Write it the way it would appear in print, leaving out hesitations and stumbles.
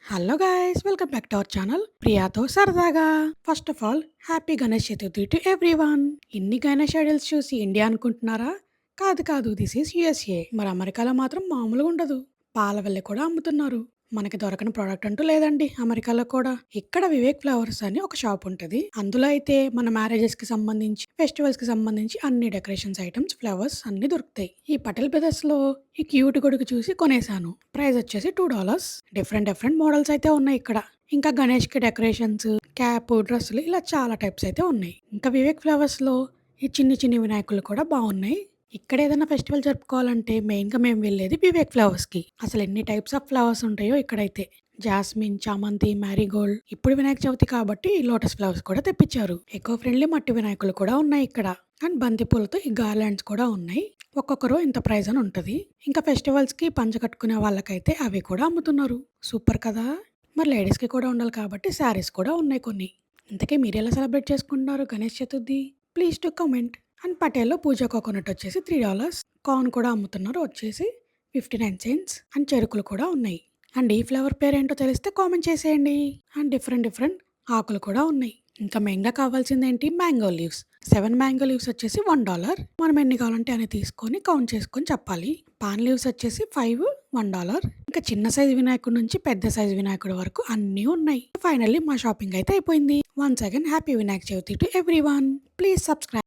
Hello guys, welcome back to our channel ప్రియాతో సరదాగా. First of all happy Ganesh Chaturthi to everyone. ఇన్ని Ganesh idols చూసి India అనుకుంటున్నారా? కాదు కాదు, దిస్ ఈస్ యుఎస్ఏ. మరి అమెరికాలో మాత్రం మామూలుగా ఉండదు. పాల వెళ్ళి కూడా అమ్ముతున్నారు. మనకి దొరకని ప్రోడక్ట్ అంటూ లేదండి అమెరికాలో కూడా. ఇక్కడ వివేక్ ఫ్లవర్స్ అని ఒక షాప్ ఉంటది. అందులో అయితే మన మ్యారేజెస్ కి సంబంధించి, ఫెస్టివల్స్ కి సంబంధించి అన్ని డెకరేషన్స్ ఐటమ్స్, ఫ్లవర్స్ అన్ని దొరుకుతాయి. ఈ పటేల్ బ్రదర్స్ లో ఈ క్యూట్ గొడుగు చూసి కొనేసాను. ప్రైస్ వచ్చేసి $2. డిఫరెంట్ డిఫరెంట్ మోడల్స్ అయితే ఉన్నాయి ఇక్కడ. ఇంకా గణేష్ కి డెకరేషన్స్, క్యాప్, డ్రెస్సులు ఇలా చాలా టైప్స్ అయితే ఉన్నాయి. ఇంకా వివేక్ ఫ్లవర్స్ లో ఈ చిన్ని చిన్ని వినాయకులు కూడా బాగున్నాయి. ఇక్కడ ఏదైనా ఫెస్టివల్ జరుపుకోవాలంటే మెయిన్‌గా మేము వెళ్ళేది వివేక్ ఫ్లవర్స్‌కి. అసలు ఎన్ని టైప్స్ ఆఫ్ ఫ్లవర్స్ ఉంటాయో ఇక్కడైతే. జాస్మిన్, చామంతి, మ్యారీగోల్డ్. ఇప్పుడు వినాయక చవితి కాబట్టి లోటస్ ఫ్లవర్స్ కూడా తెప్పించారు. ఎకో ఫ్రెండ్లీ మట్టి వినాయకులు కూడా ఉన్నాయి ఇక్కడ. అండ్ బంతి పూలతో ఈ గార్లాండ్స్ కూడా ఉన్నాయి. ఒక్కొక్కరు ఇంత ప్రైస్ అని ఉంటది. ఇంకా ఫెస్టివల్స్‌కి పంచ కట్టుకునే వాళ్ళకైతే అవి కూడా అమ్ముతున్నారు. సూపర్ కదా! మరి లేడీస్‌కి కూడా ఉండాలి కాబట్టి శారీస్ కూడా ఉన్నాయి కొన్ని. ఇంతకీ మీరెలా సెలబ్రేట్ చేసుకుంటున్నారు Ganesh Chaturthi? Please to comment. And పటేల్లో పూజా కోకోనట్ వచ్చేసి $3. కార్న్ కూడా అమ్ముతున్నారు వచ్చేసి 59 సెంట్స్. అండ్ చెరుకులు కూడా ఉన్నాయి. అండ్ ఈ ఫ్లేవర్ పేరేంటో తెలిస్తే కామెంట్ చేసేయండి. అండ్ డిఫరెంట్ డిఫరెంట్ ఆకులు కూడా ఉన్నాయి. ఇంకా మెయిన్గా కావాల్సింది ఏంటి, మ్యాంగో లీవ్స్. 7 మ్యాంగో లీవ్స్ వచ్చేసి $1. మనం ఎన్ని కావాలంటే అని తీసుకొని కౌంట్ చేసుకొని చెప్పాలి. పాన్ లీవ్స్ వచ్చేసి 5, $1. ఇంకా చిన్న సైజు వినాయకుడి నుంచి పెద్ద సైజు వినాయకుడి వరకు అన్నీ ఉన్నాయి. ఫైనల్లీ మా షాపింగ్ అయితే అయిపోయింది. Once again happy Vinayaka Chavithi to everyone. Please subscribe.